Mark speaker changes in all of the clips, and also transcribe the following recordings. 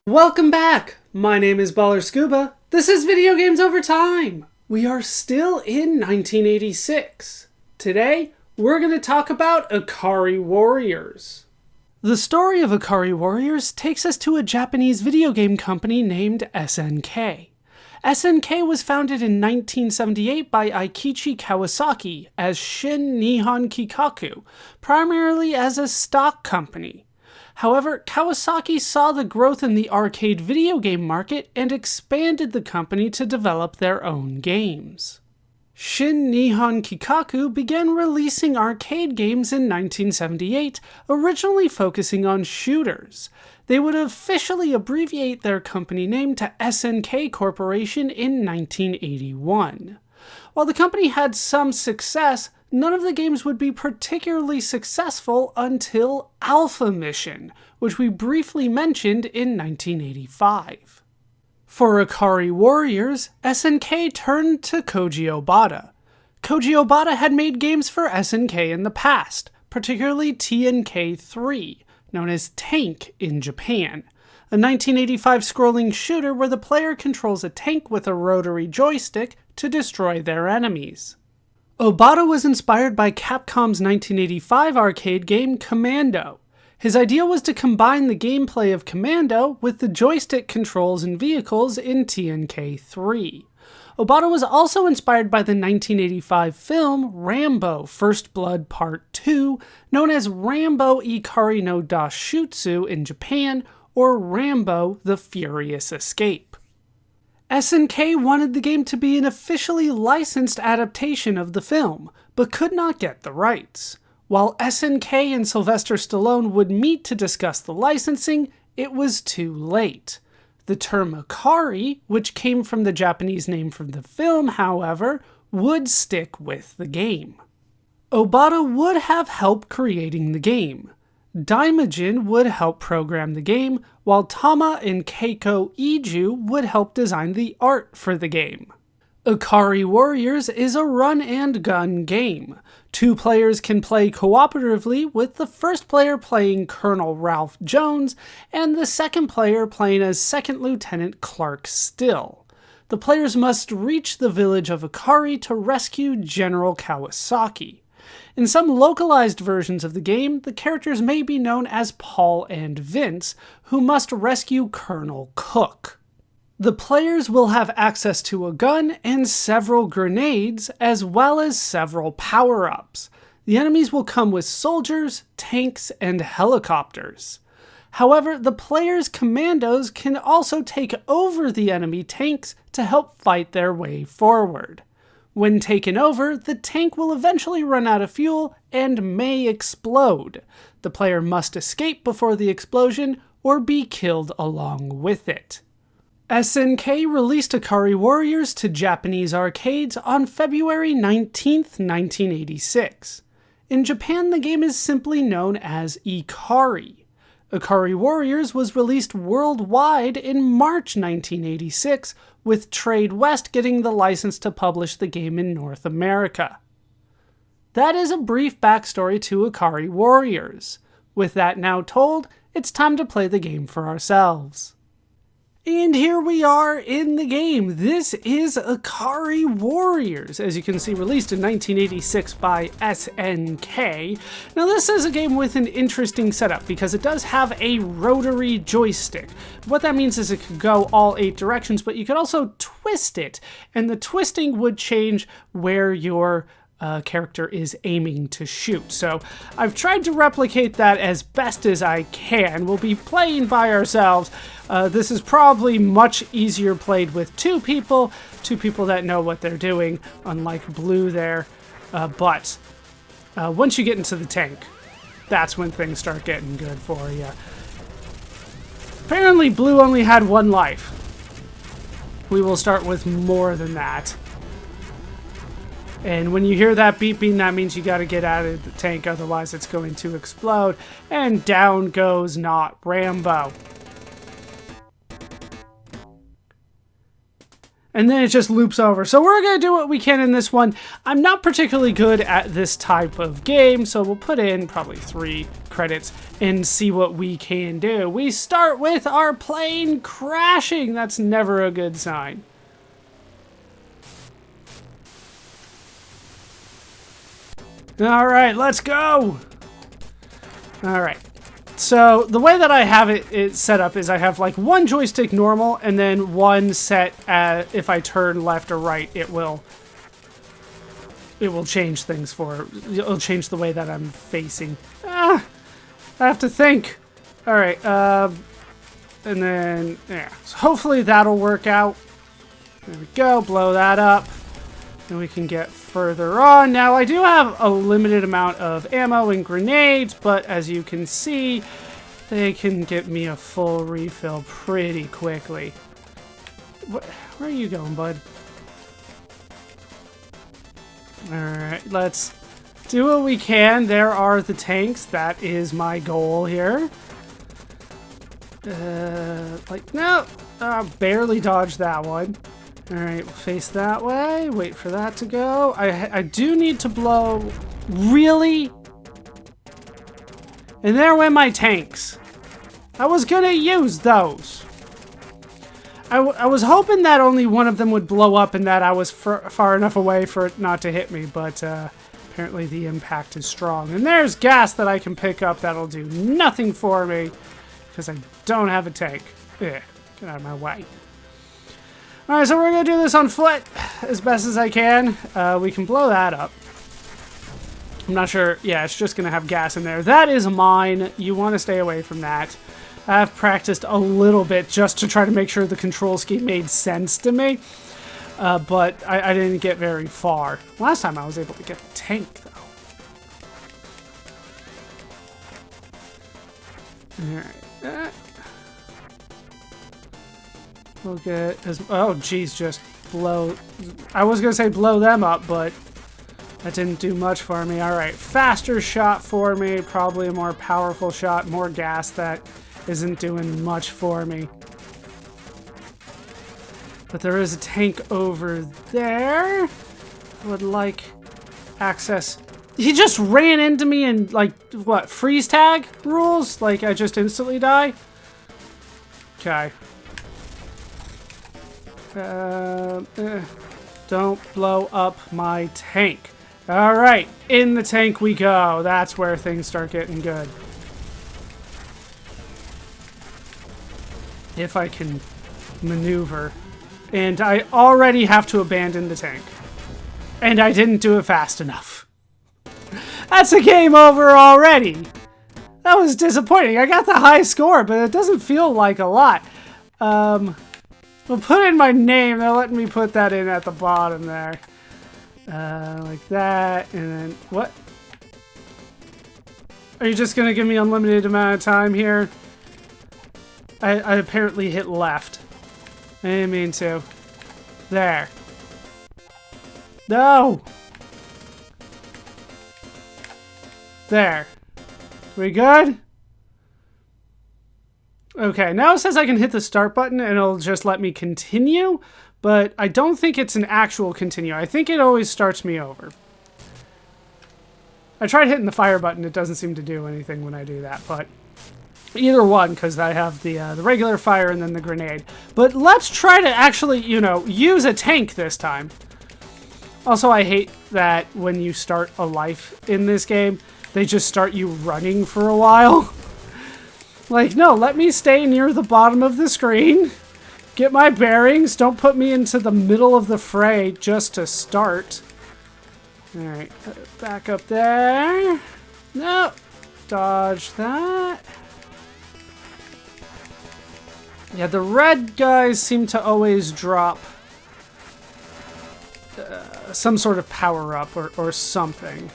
Speaker 1: Welcome back! My name is Baller Scuba. This is Video Games Over Time. We are still in 1986. Today, we're going to talk about Ikari Warriors. The story of Ikari Warriors takes us to a Japanese video game company named SNK. SNK was founded in 1978 by Eikichi Kawasaki as Shin Nihon Kikaku, primarily as a stock company. However, Kawasaki saw the growth in the arcade video game market and expanded the company to develop their own games. Shin Nihon Kikaku began releasing arcade games in 1978, originally focusing on shooters. They would officially abbreviate their company name to SNK Corporation in 1981. While the company had some success, none of the games would be particularly successful until Alpha Mission, which we briefly mentioned in 1985. For Ikari Warriors, SNK turned to Koji Obata. Koji Obata had made games for SNK in the past, particularly TNK-3, known as Tank in Japan, a 1985 scrolling shooter where the player controls a tank with a rotary joystick to destroy their enemies. Obata was inspired by Capcom's 1985 arcade game Commando. His idea was to combine the gameplay of Commando with the joystick controls and vehicles in TNK-3. Obata was also inspired by the 1985 film Rambo: First Blood Part 2, known as Rambo Ikari no Dashutsu in Japan, or Rambo: The Furious Escape. SNK wanted the game to be an officially licensed adaptation of the film, but could not get the rights. While SNK and Sylvester Stallone would meet to discuss the licensing, it was too late. The term Ikari, which came from the Japanese name from the film, however, would stick with the game. Obata would have help creating the game. Daimajin would help program the game, while Tama and Keiko Iju would help design the art for the game. Ikari Warriors is a run-and-gun game. Two players can play cooperatively, with the first player playing Colonel Ralph Jones, and the second player playing as Second Lieutenant Clark Still. The players must reach the village of Ikari to rescue General Kawasaki. In some localized versions of the game, the characters may be known as Paul and Vince, who must rescue Colonel Cook. The players will have access to a gun and several grenades, as well as several power-ups. The enemies will come with soldiers, tanks, and helicopters. However, the players' commandos can also take over the enemy tanks to help fight their way forward. When taken over, the tank will eventually run out of fuel and may explode. The player must escape before the explosion or be killed along with it. SNK released Ikari Warriors to Japanese arcades on February 19, 1986. In Japan, the game is simply known as Ikari. Ikari Warriors was released worldwide in March 1986, with Trade West getting the license to publish the game in North America. That is a brief backstory to Ikari Warriors. With that now told, it's time to play the game for ourselves. And here we are in the game. This is Ikari Warriors, as you can see, released in 1986 by SNK. Now this is a game with an interesting setup because it does have a rotary joystick. What that means is it could go all 8 directions, but you could also twist it, and the twisting would change where your character is aiming to shoot. So I've tried to replicate that as best as I can. We'll be playing by ourselves. This is probably much easier played with two people that know what they're doing, unlike Blue there. But once you get into the tank, that's when things start getting good for you. Apparently Blue only had 1 life. We will start with more than that. And when you hear that beeping, that means you got to get out of the tank, otherwise it's going to explode. And down goes not Rambo. and then it just loops over. So we're going to do what we can in this one. I'm not particularly good at this type of game, so we'll put in probably 3 credits and see what we can do. We start with our plane crashing. That's never a good sign. All right, let's go. All right. So the way that I have it set up is I have like one joystick normal and then one set if I turn left or right, it will change things it'll change the way that I'm facing. I have to think. All right. And then, yeah. So hopefully that'll work out. There we go. Blow that up. And we can get further on. Now, I do have a limited amount of ammo and grenades, but as you can see, they can get me a full refill pretty quickly. Where are you going, bud? Alright, let's do what we can. There are the tanks. That is my goal here. No! Barely dodged that one. Alright, we'll face that way. Wait for that to go. I do need to blow... Really? And there went my tanks. I was gonna use those. I was hoping that only one of them would blow up and that I was far enough away for it not to hit me, but apparently the impact is strong. And there's gas that I can pick up that'll do nothing for me because I don't have a tank. Ugh, get out of my way. Alright, so we're going to do this on foot as best as I can. We can blow that up. I'm not sure. Yeah, it's just going to have gas in there. That is mine. You want to stay away from that. I've practiced a little bit just to try to make sure the control scheme made sense to me. But I didn't get very far. Last time I was able to get the tank, though. Alright. We'll get as... Oh, geez, just blow... I was going to say blow them up, but that didn't do much for me. Alright, faster shot for me. Probably a more powerful shot. More gas that isn't doing much for me. But there is a tank over there. Would like access... He just ran into me and, like, what, freeze tag rules? Like, I just instantly die? Okay. Don't blow up my tank. Alright, in the tank we go. That's where things start getting good. If I can maneuver. And I already have to abandon the tank. And I didn't do it fast enough. That's a game over already. That was disappointing. I got the high score, but it doesn't feel like a lot. We'll put in my name. They're letting me put that in at the bottom there. Like that. And then, what? Are you just going to give me unlimited amount of time here? I apparently hit left. I didn't mean to. There. No! There. We good? Okay, now it says I can hit the start button and it'll just let me continue, but I don't think it's an actual continue. I think it always starts me over. I tried hitting the fire button. It doesn't seem to do anything when I do that, but either one, because I have the regular fire and then the grenade. But let's try to actually, you know, use a tank this time. Also, I hate that when you start a life in this game, they just start you running for a while. Like, no, let me stay near the bottom of the screen. Get my bearings. Don't put me into the middle of the fray just to start. Alright, back up there. No. Dodge that. Yeah, the red guys seem to always drop some sort of power-up or something.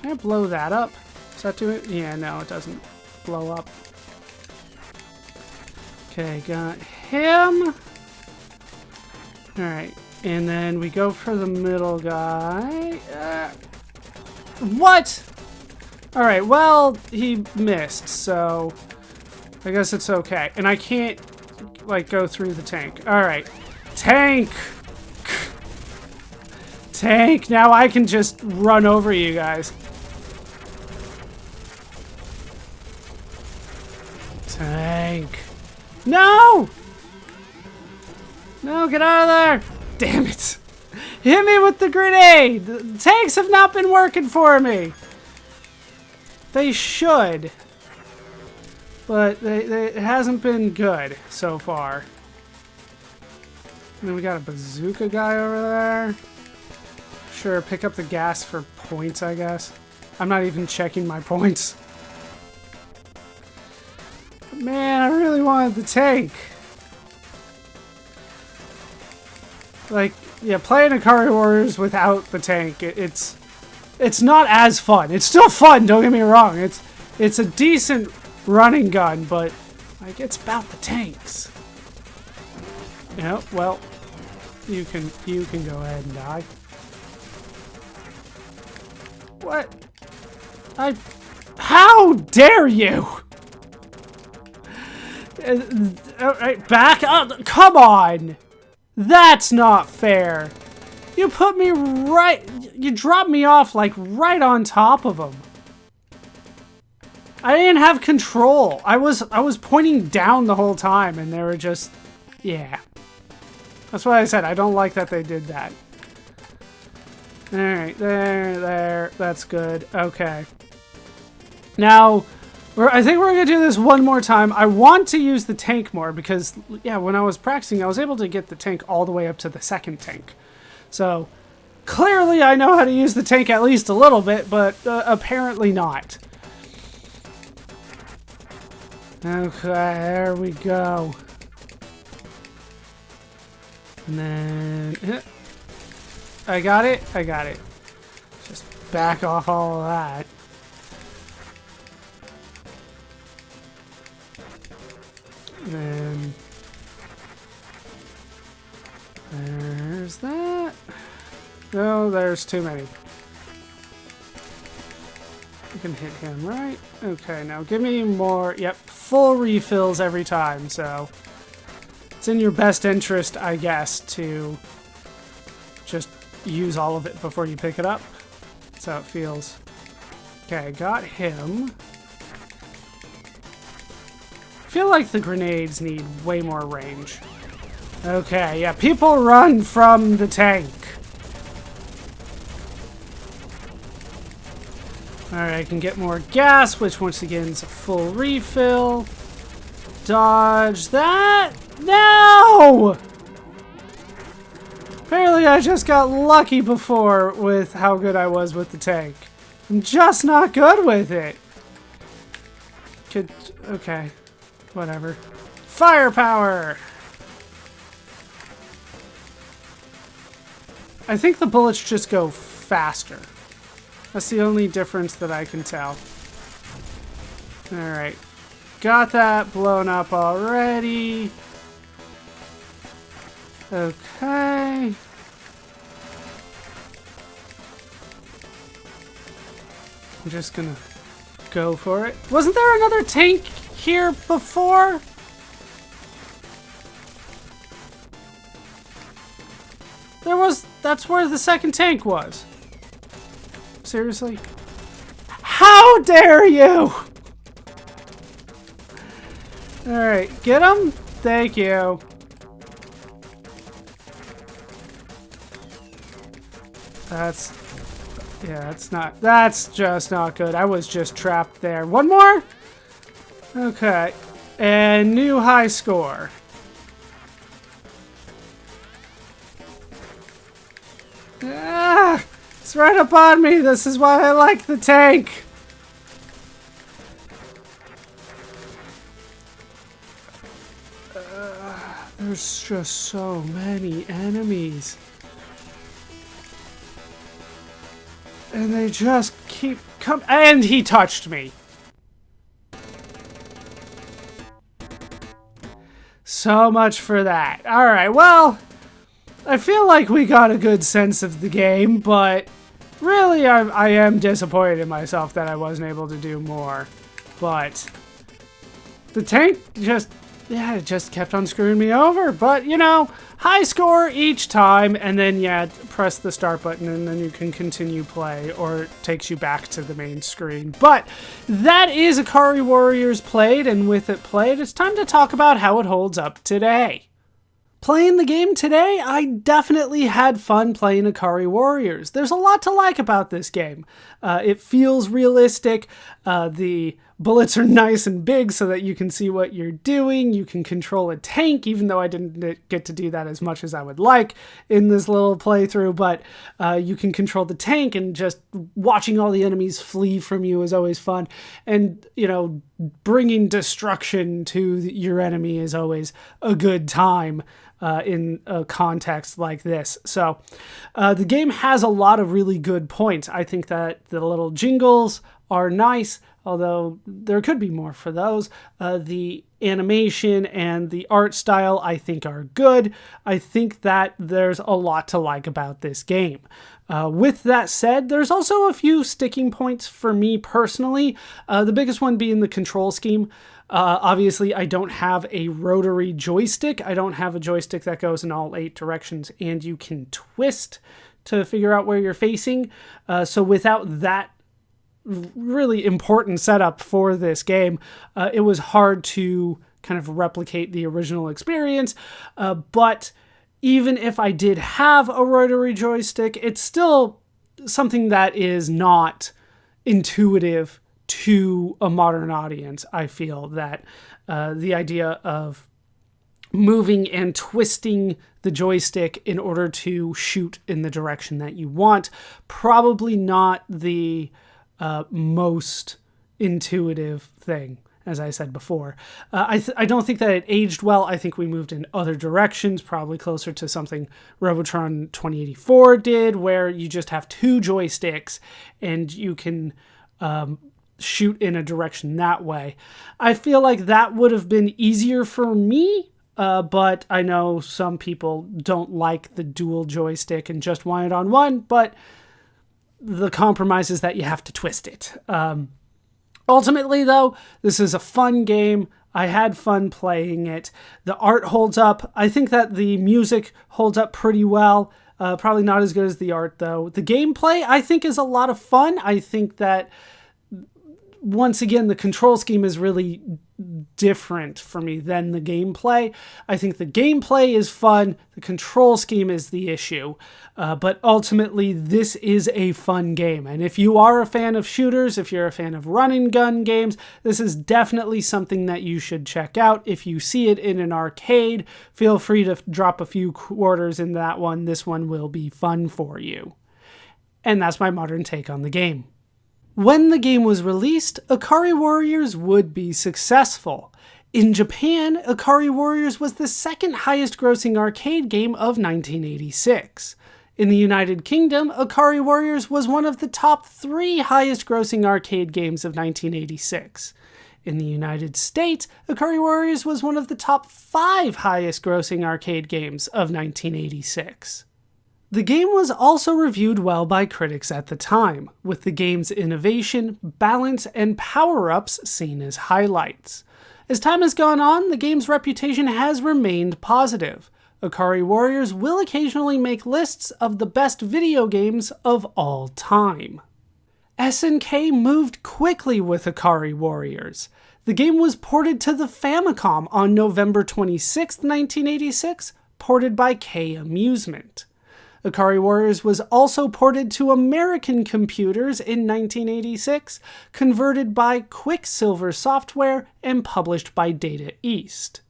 Speaker 1: Can I blow that up? Does that do it? Yeah, no, it doesn't blow up. Okay, got him. Alright, and then we go for the middle guy. What? Alright, well, he missed, so I guess it's okay. And I can't, like, go through the tank. Alright, tank! Tank, now I can just run over you guys. Tank. No! No, get out of there! Damn it! Hit me with the grenade! The tanks have not been working for me! They should. But it hasn't been good so far. And then we got a bazooka guy over there. Sure, pick up the gas for points, I guess. I'm not even checking my points. But man, I really wanted the tank. Like, yeah, playing Ikari Warriors without the tank, it's not as fun. It's still fun, don't get me wrong. It's a decent running gun, but like it's about the tanks. Yeah, well, you can go ahead and die. What? How dare you? Alright, back up. Come on. That's not fair. You put me right... You dropped me off, like, right on top of them. I didn't have control. I was pointing down the whole time, and they were just... Yeah. That's why I said I don't like that they did that. Alright, there. That's good. Okay. Now... I think we're going to do this one more time. I want to use the tank more because, yeah, when I was practicing, I was able to get the tank all the way up to the second tank. So, clearly I know how to use the tank at least a little bit, but apparently not. Okay, there we go. And then... I got it? I got it. Just back off all of that. Then there's that. No, there's too many. I can hit him, right? Okay, now give me more. Yep, full refills every time, so it's in your best interest, I guess, to just use all of it before you pick it up. That's how it feels. Okay, got him. I feel like the grenades need way more range. Okay, yeah, people run from the tank. Alright, I can get more gas, which once again is a full refill. Dodge that. No! Apparently I just got lucky before with how good I was with the tank. I'm just not good with it. Okay. Whatever. Firepower! I think the bullets just go faster. That's the only difference that I can tell. Alright. Got that blown up already. Okay. I'm just gonna go for it. Wasn't there another tank here before? There was... That's where the second tank was. Seriously? How dare you! Alright, get him? Thank you. That's... Yeah, that's not... That's just not good. I was just trapped there. One more? Okay. And new high score. Ah! It's right up on me. This is why I like the tank. There's just so many enemies. And they just keep coming. And he touched me. So much for that. Alright, well, I feel like we got a good sense of the game, but really I am disappointed in myself that I wasn't able to do more. But the tank just Yeah, it just kept on screwing me over. But, you know, high score each time, and then, yeah, press the start button, and then you can continue play, or it takes you back to the main screen. But that is Ikari Warriors played, and with it played, it's time to talk about how it holds up today. Playing the game today, I definitely had fun playing Ikari Warriors. There's a lot to like about this game. It feels realistic. The bullets are nice and big so that you can see what you're doing. You can control a tank, even though I didn't get to do that as much as I would like in this little playthrough. But you can control the tank, and just watching all the enemies flee from you is always fun. And, you know, bringing destruction to your enemy is always a good time. In a context like this. So the game has a lot of really good points. I think that the little jingles are nice, although there could be more for those. The animation and the art style I think are good. I think that there's a lot to like about this game. With that said, there's also a few sticking points for me personally. The biggest one being the control scheme. Obviously, I don't have a rotary joystick. I don't have a joystick that goes in all 8 directions, and you can twist to figure out where you're facing. So without that really important setup for this game, it was hard to kind of replicate the original experience. But even if I did have a rotary joystick, it's still something that is not intuitive to a modern audience. I feel that the idea of moving and twisting the joystick in order to shoot in the direction that you want, probably not the most intuitive thing, as I said before. I don't think that it aged well. I think we moved in other directions, probably closer to something Robotron 2084 did, where you just have 2 joysticks and you can shoot in a direction that way. I feel like that would have been easier for me, but I know some people don't like the dual joystick and just want it on one, but the compromise is that you have to twist it. Ultimately, though, this is a fun game. I had fun playing it. The art holds up. I think that the music holds up pretty well. Probably not as good as the art, though. The gameplay, I think, is a lot of fun. I think that once again, the control scheme is really different for me than the gameplay. I think the gameplay is fun. The control scheme is the issue. But ultimately, this is a fun game. And if you are a fan of shooters, if you're a fan of run and gun games, this is definitely something that you should check out. If you see it in an arcade, feel free to drop a few quarters in that one. This one will be fun for you. And that's my modern take on the game. When the game was released, Ikari Warriors would be successful. In Japan, Ikari Warriors was the second highest grossing arcade game of 1986. In the United Kingdom, Ikari Warriors was one of the top 3 highest grossing arcade games of 1986. In the United States, Ikari Warriors was one of the top 5 highest grossing arcade games of 1986. The game was also reviewed well by critics at the time, with the game's innovation, balance, and power-ups seen as highlights. As time has gone on, the game's reputation has remained positive. Ikari Warriors will occasionally make lists of the best video games of all time. SNK moved quickly with Ikari Warriors. The game was ported to the Famicom on November 26, 1986, ported by K Amusement. Ikari Warriors was also ported to American computers in 1986, converted by Quicksilver Software, and published by Data East.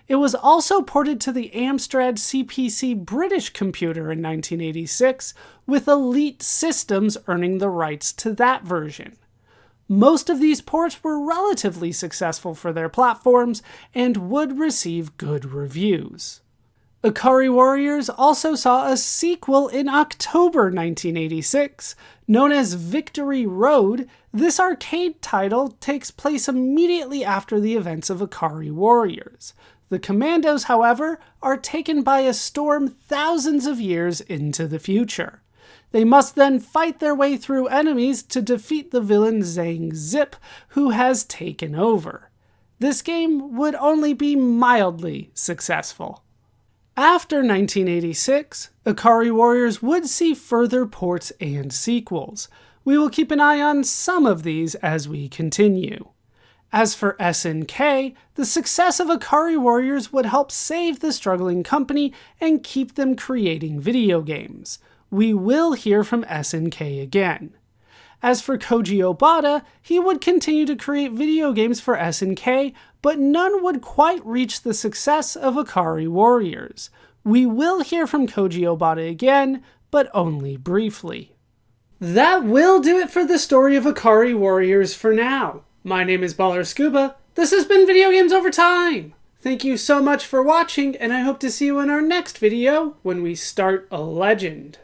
Speaker 1: It was also ported to the Amstrad CPC British computer in 1986, with Elite Systems earning the rights to that version. Most of these ports were relatively successful for their platforms and would receive good reviews. Ikari Warriors also saw a sequel in October 1986. Known as Victory Road, this arcade title takes place immediately after the events of Ikari Warriors. The Commandos, however, are taken by a storm thousands of years into the future. They must then fight their way through enemies to defeat the villain Zhang Zip, who has taken over. this game would only be mildly successful. After 1986, Ikari Warriors would see further ports and sequels. We will keep an eye on some of these as we continue. As for SNK, the success of Ikari Warriors would help save the struggling company and keep them creating video games. We will hear from SNK again. As for Koji Obata, he would continue to create video games for SNK, but none would quite reach the success of Ikari Warriors. We will hear from Koji Obata again, but only briefly. That will do it for the story of Ikari Warriors for now. My name is Baller Scuba. This has been Video Games Over Time. Thank you so much for watching, and I hope to see you in our next video when we start a legend.